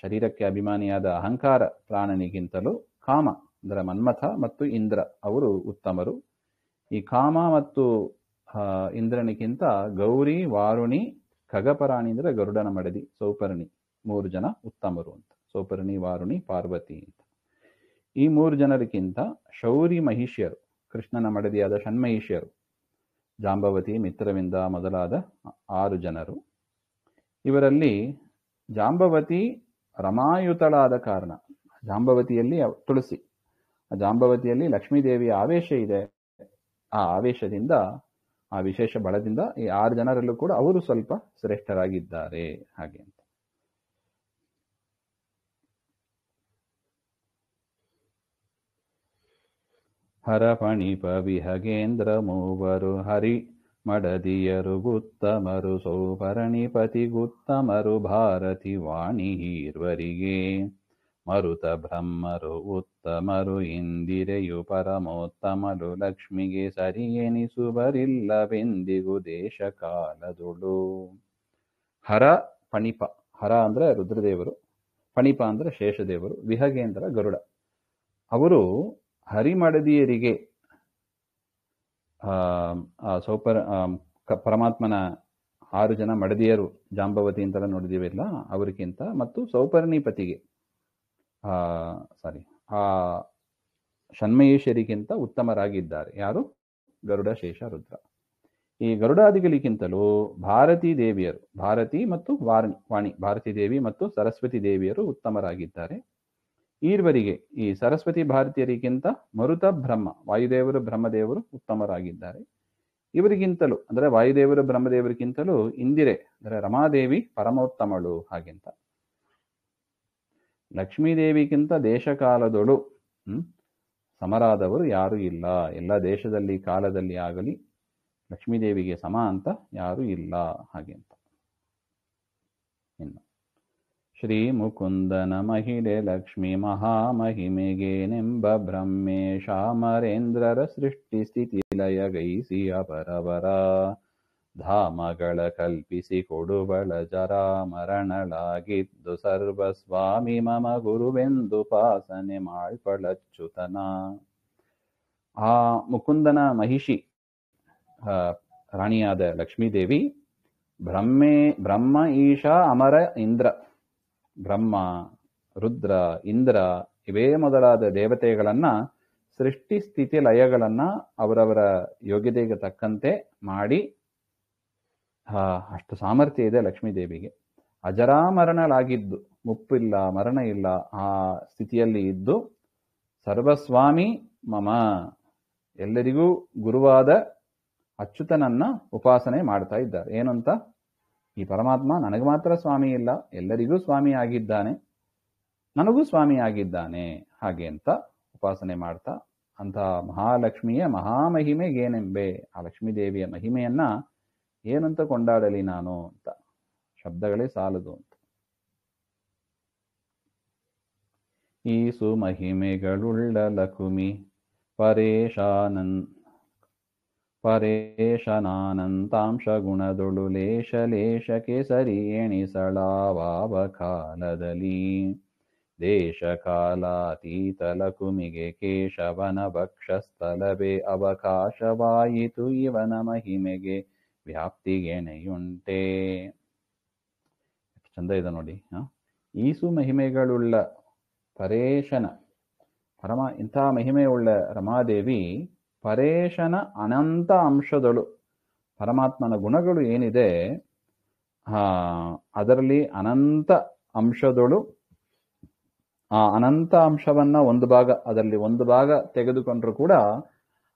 ಶರೀರಕ್ಕೆ ಅಭಿಮಾನಿಯಾದ ಅಹಂಕಾರ ಪ್ರಾಣನಿಗಿಂತಲೂ ಕಾಮ ಅಂದರೆ ಮನ್ಮಥ ಮತ್ತು ಇಂದ್ರ ಅವರು ಉತ್ತಮರು. ಈ ಕಾಮ ಮತ್ತು ಇಂದ್ರನಿಗಿಂತ ಗೌರಿ, ವಾರುಣಿ, ಖಗಪರಾಣಿ ಅಂದರೆ ಗರುಡನ ಮಡದಿ, ಸೌಪರ್ಣಿ 3 ಜನ ಉತ್ತಮರು ಅಂತ. ಸೌಪರ್ಣಿ, ವಾರುಣಿ, ಪಾರ್ವತಿ ಅಂತ. ಈ 3 ಜನರಿಗಿಂತ ಶೌರಿ ಮಹಿಷ್ಯರು, ಕೃಷ್ಣನ ಮಡದಿಯಾದ ಷಣ್ಮಹಿಷ್ಯರು, ಜಾಂಬವತಿ, ಮಿತ್ರವಿಂದ ಮೊದಲಾದ 6 ಜನರು. ಇವರಲ್ಲಿ ಜಾಂಬವತಿ ರಮಾಯುತಳಾದ ಕಾರಣ, ಜಾಂಬವತಿಯಲ್ಲಿ ತುಳಸಿ, ಆ ಜಾಂಬವತಿಯಲ್ಲಿ ಲಕ್ಷ್ಮೀದೇವಿಯ ಆವೇಶ ಇದೆ. ಆ ಆವೇಶದಿಂದ, ಆ ವಿಶೇಷ ಬಲದಿಂದ ಈ 6 ಜನರಲ್ಲೂ ಕೂಡ ಅವರು ಸ್ವಲ್ಪ ಶ್ರೇಷ್ಠರಾಗಿದ್ದಾರೆ ಹಾಗೆ ಅಂತ. ಹರಪಣಿಪ ವಿಹಗೇಂದ್ರ ಮೂವರು ಹರಿ ಮಡದಿಯರು ಗುತ್ತಮರು ಸೌಪರ್ಣಿಪತಿ ಗುತ್ತಮರು ಭಾರತಿ ವಾಣಿ ಹೀರ್ವರಿಗೆ ಮರುತ ಬ್ರಹ್ಮರು ಉತ್ತಮರು ಇಂದಿರೆಯು ಪರಮೋತ್ತಮರು ಲಕ್ಷ್ಮಿಗೆ ಸರಿಯೆನಿಸುವರಿಲ್ಲವೆಂದಿಗೂ ದೇಶ ಕಾಲದೊಳು. ಹರ ಪಣಿಪ, ಹರ ಅಂದ್ರೆ ರುದ್ರದೇವರು, ಪಣಿಪ ಅಂದ್ರೆ ಶೇಷದೇವರು, ವಿಹಗೇಂದ್ರ ಗರುಡ. ಅವರು ಹರಿಮಡದಿಯರಿಗೆ ಪರಮಾತ್ಮನ 6 ಜನ ಮಡದಿಯರು, ಜಾಂಬವತಿ ಅಂತೆಲ್ಲ ನೋಡಿದೀವಿಲ್ಲ ಅವರಿಗಿಂತ, ಮತ್ತು ಸೌಪರ್ಣಿಪತಿಗೆ ಆ ಷಣ್ಮಯೇಶ್ವರಿಗಿಂತ ಉತ್ತಮರಾಗಿದ್ದಾರೆ. ಯಾರು? ಗರುಡ, ಶೇಷ, ರುದ್ರ. ಈ ಗರುಡಾದಿಗಳಿಗಿಂತಲೂ ಭಾರತೀ ದೇವಿಯರು, ಭಾರತಿ ಮತ್ತು ವಾಣಿ, ಭಾರತೀ ದೇವಿ ಮತ್ತು ಸರಸ್ವತಿ ದೇವಿಯರು ಉತ್ತಮರಾಗಿದ್ದಾರೆ. ಈರ್ವರಿಗೆ, ಈ ಸರಸ್ವತಿ ಭಾರತೀಯರಿಗಿಂತ ಮರುತ ಬ್ರಹ್ಮ, ವಾಯುದೇವರು ಬ್ರಹ್ಮದೇವರು ಉತ್ತಮರಾಗಿದ್ದಾರೆ. ಇವರಿಗಿಂತಲೂ ಅಂದ್ರೆ ವಾಯುದೇವರು ಬ್ರಹ್ಮದೇವರಿಗಿಂತಲೂ ಇಂದಿರೆ ಅಂದ್ರೆ ರಮಾದೇವಿ ಪರಮೋತ್ತಮಳು ಹಾಗೆಂತ. ಲಕ್ಷ್ಮೀದೇವಿಗಿಂತ ದೇಶಕಾಲದೊಳು ಸಮರಾದವರು ಯಾರೂ ಇಲ್ಲ. ಎಲ್ಲ ದೇಶದಲ್ಲಿ ಕಾಲದಲ್ಲಿ ಆಗಲಿ ಲಕ್ಷ್ಮೀದೇವಿಗೆ ಸಮ ಅಂತ ಯಾರೂ ಇಲ್ಲ ಹಾಗೆಂತ. ಇನ್ನು ಶ್ರೀ ಮುಕುಂದನ ಮಹಿಳೆ ಲಕ್ಷ್ಮೀ ಮಹಾಮಹಿಮೆಗೇನೆಂಬ ಬ್ರಹ್ಮೇಶಾಮರೇಂದ್ರರ ಸೃಷ್ಟಿ ಸ್ಥಿತಿ ಲಯ ಗೈಸಿ ಅಪರವರ ಧಾಮಗಳ ಕಲ್ಪಿಸಿ ಕೊಡುಬಳ ಜರಾ ಮರಣಳಾಗಿದ್ದು ಸರ್ವಸ್ವಾಮಿ ಮಮ ಗುರುವೆಂದುಪಾಸನೆ ಮಾಳ್ಪಳಚ್ಯುತನ. ಆ ಮುಕುಂದನ ಮಹಿಷಿ ರಾಣಿಯಾದ ಲಕ್ಷ್ಮೀದೇವಿ ಬ್ರಹ್ಮ ಈಶ ಅಮರ ಇಂದ್ರ, ಬ್ರಹ್ಮ, ರುದ್ರ, ಇಂದ್ರ ಇವೇ ಮೊದಲಾದ ದೇವತೆಗಳನ್ನ ಸೃಷ್ಟಿ ಸ್ಥಿತಿ ಲಯಗಳನ್ನ ಅವರವರ ಯೋಗ್ಯತೆಗೆ ತಕ್ಕಂತೆ ಮಾಡಿ, ಅಷ್ಟು ಸಾಮರ್ಥ್ಯ ಇದೆ ಲಕ್ಷ್ಮೀದೇವಿಗೆ. ಅಜರಾಮರಣಳಾಗಿದ್ದು, ಮುಪ್ಪಿಲ್ಲ, ಮರಣ ಇಲ್ಲ, ಆ ಸ್ಥಿತಿಯಲ್ಲಿ ಇದ್ದು ಸರ್ವಸ್ವಾಮಿ ಮಮ, ಎಲ್ಲರಿಗೂ ಗುರುವಾದ ಅಚ್ಯುತನನ್ನ ಉಪಾಸನೆ ಮಾಡ್ತಾ ಇದ್ದಾರೆ. ಏನಂತ? ಈ ಪರಮಾತ್ಮ ನನಗೆ ಮಾತ್ರ ಸ್ವಾಮಿ ಇಲ್ಲ, ಎಲ್ಲರಿಗೂ ಸ್ವಾಮಿ ಆಗಿದ್ದಾನೆ, ನನಗೂ ಸ್ವಾಮಿ ಆಗಿದ್ದಾನೆ ಹಾಗೆ ಅಂತ ಉಪಾಸನೆ ಮಾಡ್ತಾ, ಅಂತ ಮಹಾಲಕ್ಷ್ಮಿಯ ಮಹಾಮಹಿಮೆಗೇನೆಂಬೆ, ಆ ಲಕ್ಷ್ಮೀದೇವಿಯ ಮಹಿಮೆಯನ್ನ ಏನಂತ ಕೊಂಡಾಡಲಿ ನಾನು ಅಂತ, ಶಬ್ದಗಳೇ ಸಾಲದು ಅಂತ. ಈ ಸುಮಹಿಮೆಗಳುಳ್ಳ ಲಕುಮಿ ಪರೇಶನಾನಂತಾಂಶ ಗುಣದೊಳು ಲೇಷ ಲೇಷಕ್ಕೆ ಸರಿ ಎಣಿಸಳಾವಾವ ಕಾಲದಲ್ಲಿ ದೇಶ ಕಾಲಾತೀತ ಲಕುಮಿಗೆ ಕೇಶವನ ವಕ್ಷಸ್ಥಲವೇ ಅವಕಾಶವಾಯಿತು ಇವನ ಮಹಿಮೆಗೆ ವ್ಯಾಪ್ತಿಗೆಣೆಯುಂಟೆ. ಚಂದ ಇದೆ ನೋಡಿ. ಈಸು ಮಹಿಮೆಗಳುಳ್ಳ ಪರೇಶನ ಇಂಥ ಮಹಿಮೆಯುಳ್ಳ ರಮಾದೇವಿ ಪರೇಶನ ಅನಂತ ಅಂಶದಳು, ಪರಮಾತ್ಮನ ಗುಣಗಳು ಏನಿದೆ ಅದರಲ್ಲಿ ಅನಂತ ಅಂಶದಳು, ಆ ಅನಂತ ಅಂಶವನ್ನ ಅದರಲ್ಲಿ ಒಂದು ಭಾಗ ತೆಗೆದುಕೊಂಡ್ರು ಕೂಡ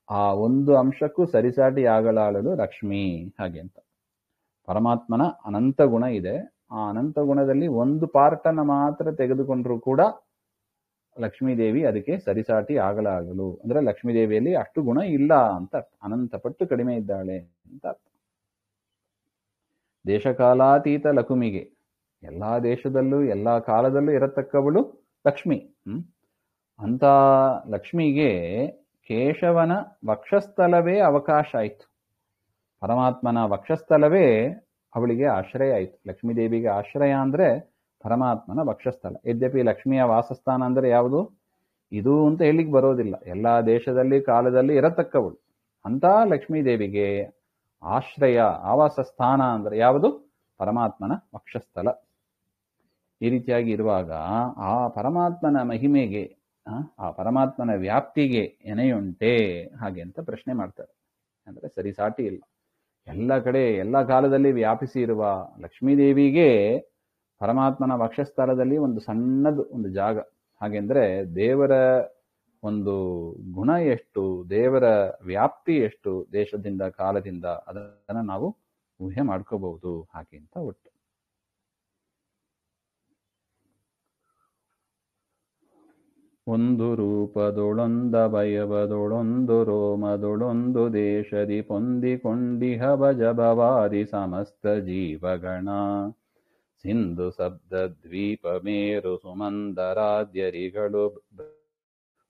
ಆ ಒಂದು ಅಂಶಕ್ಕೂ ಸರಿಸಾಟಿ ಆಗಲಾಳಲು ಲಕ್ಷ್ಮಿ ಹಾಗೆ ಅಂತ. ಪರಮಾತ್ಮನ ಅನಂತ ಗುಣ ಇದೆ, ಆ ಅನಂತ ಗುಣದಲ್ಲಿ ಒಂದು ಪಾರ್ಟನ್ನು ಮಾತ್ರ ತೆಗೆದುಕೊಂಡ್ರು ಕೂಡ ಲಕ್ಷ್ಮೀದೇವಿ ಅದಕ್ಕೆ ಸರಿಸಾಟಿ ಆಗಲಾಗಲು. ಅಂದ್ರೆ ಲಕ್ಷ್ಮೀದೇವಿಯಲ್ಲಿ ಅಷ್ಟು ಗುಣ ಇಲ್ಲ ಅಂತ ಅರ್ಥ, ಅನಂತ ಪಟ್ಟು ಕಡಿಮೆ ಇದ್ದಾಳೆ ಅಂತ ಅರ್ಥ. ದೇಶಕಾಲಾತೀತ ಲಕುಮಿಗೆ, ಎಲ್ಲಾ ದೇಶದಲ್ಲೂ ಎಲ್ಲಾ ಕಾಲದಲ್ಲೂ ಇರತಕ್ಕವಳು ಲಕ್ಷ್ಮಿ. ಅಂತ ಲಕ್ಷ್ಮಿಗೆ ಕೇಶವನ ವಕ್ಷಸ್ಥಲವೇ ಅವಕಾಶ ಆಯಿತು. ಪರಮಾತ್ಮನ ವಕ್ಷಸ್ಥಲವೇ ಅವಳಿಗೆ ಆಶ್ರಯ ಆಯಿತು. ಲಕ್ಷ್ಮೀದೇವಿಗೆ ಆಶ್ರಯ ಅಂದ್ರೆ ಪರಮಾತ್ಮನ ವಕ್ಷಸ್ಥಲ. ಯದ್ಯಪಿ ಲಕ್ಷ್ಮಿಯ ವಾಸಸ್ಥಾನ ಅಂದ್ರೆ ಯಾವುದು? ಇದು ಅಂತ ಹೇಳಿಕ್ ಬರೋದಿಲ್ಲ, ಎಲ್ಲಾ ದೇಶದಲ್ಲಿ ಕಾಲದಲ್ಲಿ ಇರತಕ್ಕವಳು. ಅಂತ ಲಕ್ಷ್ಮೀದೇವಿಗೆ ಆಶ್ರಯ, ಆವಾಸ ಸ್ಥಾನ ಅಂದ್ರೆ ಯಾವುದು? ಪರಮಾತ್ಮನ ವಕ್ಷಸ್ಥಲ. ಈ ರೀತಿಯಾಗಿ ಇರುವಾಗ ಆ ಪರಮಾತ್ಮನ ಮಹಿಮೆಗೆ, ಆ ಪರಮಾತ್ಮನ ವ್ಯಾಪ್ತಿಗೆ ಎನೆಯುಂಟೆ ಹಾಗೆ ಅಂತ ಪ್ರಶ್ನೆ ಮಾಡ್ತಾರೆ. ಅಂದ್ರೆ ಸರಿಸಾಟಿ ಇಲ್ಲ. ಎಲ್ಲ ಕಡೆ ಎಲ್ಲ ಕಾಲದಲ್ಲಿ ವ್ಯಾಪಿಸಿ ಇರುವ ಲಕ್ಷ್ಮೀದೇವಿಗೆ ಪರಮಾತ್ಮನ ವಕ್ಷಸ್ಥಳದಲ್ಲಿ ಒಂದು ಸಣ್ಣದು ಒಂದು ಜಾಗ. ಹಾಗೆಂದ್ರೆ ದೇವರ ಒಂದು ಗುಣ ಎಷ್ಟು, ದೇವರ ವ್ಯಾಪ್ತಿ ಎಷ್ಟು ದೇಶದಿಂದ ಕಾಲದಿಂದ ಅದನ್ನು ನಾವು ಊಹೆ ಮಾಡ್ಕೋಬಹುದು. ಹಾಗೆ ಅಂತ ಒಟ್ಟು ಒಂದು ರೂಪದೊಳೊಂದ ಭಯವದೊಳೊಂದು ರೋಮದೊಳೊಂದು ದೇಶದಿ ಪೊಂದಿಕೊಂಡಿಹ ಭಜಭವಾದಿ ಸಮಸ್ತ ಜೀವಗಣ ಸಿಂಧು ಶಬ್ದ ದ್ವೀಪ ಮೇರು ಸುಮಂದರಾದ್ಯರಿಗಳು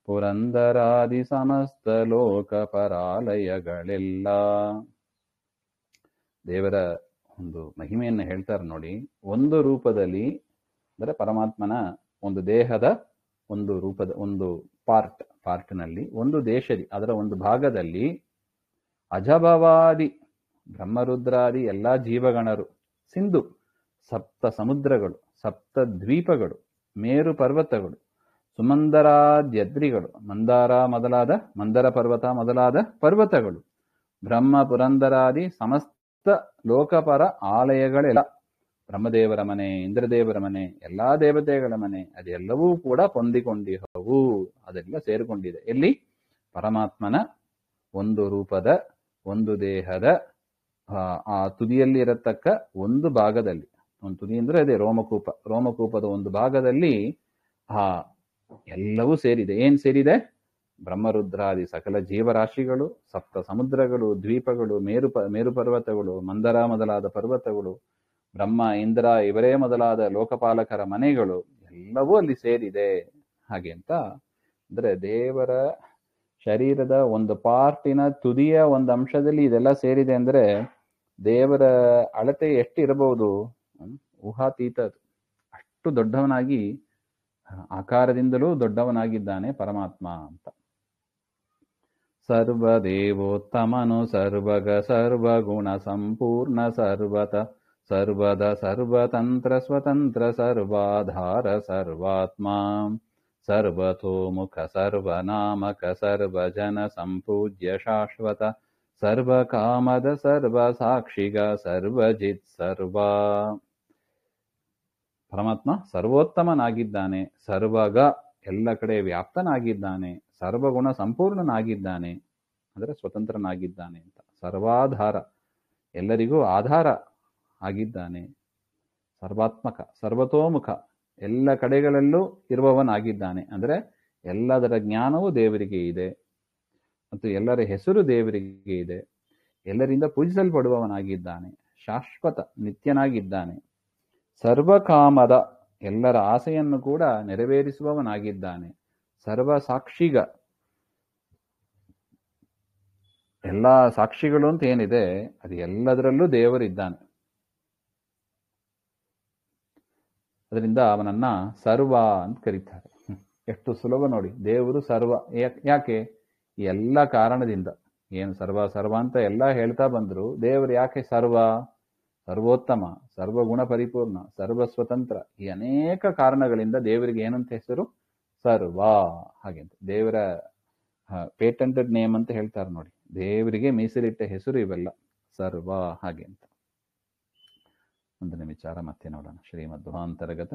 ಪುರಂದರಾದಿ ಸಮಸ್ತ ಲೋಕ ಪರಾಲಯಗಳೆಲ್ಲ. ದೇವರ ಒಂದು ಮಹಿಮೆಯನ್ನು ಹೇಳ್ತಾರೆ ನೋಡಿ. ಒಂದು ರೂಪದಲ್ಲಿ ಅಂದರೆ ಪರಮಾತ್ಮನ ಒಂದು ದೇಹದ ಒಂದು ರೂಪದ ಒಂದು ಪಾರ್ಟ್ನಲ್ಲಿ, ಒಂದು ದೇಶದಿ ಅದರ ಒಂದು ಭಾಗದಲ್ಲಿ ಅಜಭವಾದಿ ಬ್ರಹ್ಮರುದ್ರಾದಿ ಎಲ್ಲಾ ಜೀವಗಣರು, ಸಿಂಧು ಸಪ್ತ ಸಮುದ್ರಗಳು, ಸಪ್ತ ದ್ವೀಪಗಳು, ಮೇರು ಪರ್ವತಗಳು, ಸುಮಂದರಾದ್ಯದ್ರಿಗಳು, ಮಂದರ ಪರ್ವತ ಮೊದಲಾದ ಪರ್ವತಗಳು, ಬ್ರಹ್ಮ ಪುರಂದರಾದಿ ಸಮಸ್ತ ಲೋಕಪರ ಆಲಯಗಳೆಲ್ಲ, ಬ್ರಹ್ಮದೇವರ ಮನೆ, ಇಂದ್ರದೇವರ ಮನೆ, ಎಲ್ಲಾ ದೇವತೆಗಳ ಮನೆ, ಅದೆಲ್ಲವೂ ಕೂಡ ಹೊಂದಿಕೊಂಡಿಹವು. ಅದೆಲ್ಲ ಸೇರಿಕೊಂಡಿದೆ ಎಲ್ಲಿ? ಪರಮಾತ್ಮನ ಒಂದು ರೂಪದ ಒಂದು ದೇಹದ ಆ ತುದಿಯಲ್ಲಿ ಇರತಕ್ಕ ಒಂದು ಭಾಗದಲ್ಲಿ. ಒಂದು ತುದಿ ಅಂದ್ರೆ ಅದೇ ರೋಮಕೂಪದ ಒಂದು ಭಾಗದಲ್ಲಿ ಎಲ್ಲವೂ ಸೇರಿದೆ. ಏನ್ ಸೇರಿದೆ? ಬ್ರಹ್ಮರುದ್ರಾದಿ ಸಕಲ ಜೀವರಾಶಿಗಳು, ಸಪ್ತ ಸಮುದ್ರಗಳು, ದ್ವೀಪಗಳು, ಮೇರು ಪರ್ವತಗಳು, ಮಂದರ ಮೊದಲಾದ ಪರ್ವತಗಳು, ಬ್ರಹ್ಮ ಇಂದ್ರ ಇವರೇ ಮೊದಲಾದ ಲೋಕಪಾಲಕರ ಮನೆಗಳು ಎಲ್ಲವೂ ಅಲ್ಲಿ ಸೇರಿದೆ. ಹಾಗೆ ಅಂತ ಅಂದ್ರೆ ದೇವರ ಶರೀರದ ಒಂದು ಪಾರ್ಟಿನ ತುದಿಯ ಒಂದು ಅಂಶದಲ್ಲಿ ಇದೆಲ್ಲ ಸೇರಿದೆ ಅಂದ್ರೆ ದೇವರ ಅಳತೆ ಎಷ್ಟಿರಬಹುದು? ಊಹಾತೀತ. ಅಷ್ಟು ದೊಡ್ಡವನಾಗಿ, ಆಕಾರದಿಂದಲೂ ದೊಡ್ಡವನಾಗಿದ್ದಾನೆ ಪರಮಾತ್ಮ ಅಂತ. ಸರ್ವದೇವೋತ್ತಮನು ಸರ್ವಗ ಸರ್ವಗುಣ ಸಂಪೂರ್ಣ ಸರ್ವದ ಸರ್ವತಂತ್ರ ಸ್ವತಂತ್ರ ಸರ್ವಾಧಾರ ಸರ್ವಾತ್ಮ ಸರ್ವತೋಮುಖ ಸರ್ವನಾಮಕ ಸರ್ವಜನ ಸಂಪೂಜ್ಯ ಶಾಶ್ವತ ಸರ್ವಕಾಮದ ಸರ್ವ ಸಾಕ್ಷಿಗ ಸರ್ವಜಿತ್ ಸರ್ವ. ಪರಮಾತ್ಮ ಸರ್ವೋತ್ತಮನಾಗಿದ್ದಾನೆ, ಸರ್ವಗ ಎಲ್ಲ ಕಡೆ ವ್ಯಾಪ್ತನಾಗಿದ್ದಾನೆ, ಸರ್ವಗುಣ ಸಂಪೂರ್ಣನಾಗಿದ್ದಾನೆ ಅಂದರೆ ಸ್ವತಂತ್ರನಾಗಿದ್ದಾನೆ ಅಂತ. ಸರ್ವಾಧಾರ ಎಲ್ಲರಿಗೂ ಆಧಾರ ಆಗಿದ್ದಾನೆ, ಸರ್ವಾತ್ಮಕ ಸರ್ವತೋಮುಖ ಎಲ್ಲ ಕಡೆಗಳಲ್ಲೂ ಇರುವವನಾಗಿದ್ದಾನೆ. ಅಂದರೆ ಎಲ್ಲದರ ಜ್ಞಾನವೂ ದೇವರಿಗೆ ಇದೆ ಮತ್ತು ಎಲ್ಲರ ಹೆಸರು ದೇವರಿಗೆ ಇದೆ. ಎಲ್ಲರಿಂದ ಪೂಜಿಸಲ್ಪಡುವವನಾಗಿದ್ದಾನೆ, ಶಾಶ್ವತ ನಿತ್ಯನಾಗಿದ್ದಾನೆ, ಸರ್ವಕಾಮದ ಎಲ್ಲರ ಆಸೆಯನ್ನು ಕೂಡ ನೆರವೇರಿಸುವವನಾಗಿದ್ದಾನೆ, ಸರ್ವ ಸಾಕ್ಷಿಗ ಎಲ್ಲ ಸಾಕ್ಷಿಗಳು ಅಂತ ಏನಿದೆ ಅದು ಎಲ್ಲದರಲ್ಲೂ ದೇವರಿದ್ದಾನೆ. ಅದರಿಂದ ಅವನನ್ನ ಸರ್ವ ಅಂತ ಕರೀತಾರೆ. ಎಷ್ಟು ಸುಲಭ ನೋಡಿ. ದೇವರು ಸರ್ವ. ಯಾಕೆ? ಈ ಎಲ್ಲ ಕಾರಣದಿಂದ. ಏನು ಸರ್ವ ಅಂತ ಎಲ್ಲ ಹೇಳ್ತಾ ಬಂದ್ರು, ದೇವರು ಯಾಕೆ ಸರ್ವ? ಸರ್ವೋತ್ತಮ, ಸರ್ವಗುಣ ಪರಿಪೂರ್ಣ, ಸರ್ವ ಸ್ವತಂತ್ರ, ಈ ಅನೇಕ ಕಾರಣಗಳಿಂದ ದೇವರಿಗೆ ಏನಂತ ಹೆಸರು? ಸರ್ವ. ಹಾಗೆಂತ ದೇವರ ಪೇಟೆಂಟೆಡ್ ನೇಮ್ ಅಂತ ಹೇಳ್ತಾರೆ ನೋಡಿ. ದೇವರಿಗೆ ಮೀಸಲಿಟ್ಟ ಹೆಸರು ಇವೆಲ್ಲ, ಸರ್ವ. ಹಾಗೆ ಅಂತ ಮುಂದಿನ ವಿಚಾರ ಮತ್ತೆ ನೋಡೋಣ. ಶ್ರೀಮಧ್ವಾಂತರ್ಗತ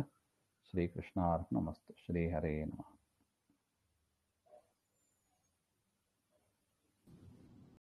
ಶ್ರೀಕೃಷ್ಣಾರ್ಪಣಮಸ್ತು. ಶ್ರೀ ಹರೇ ನಮಃ.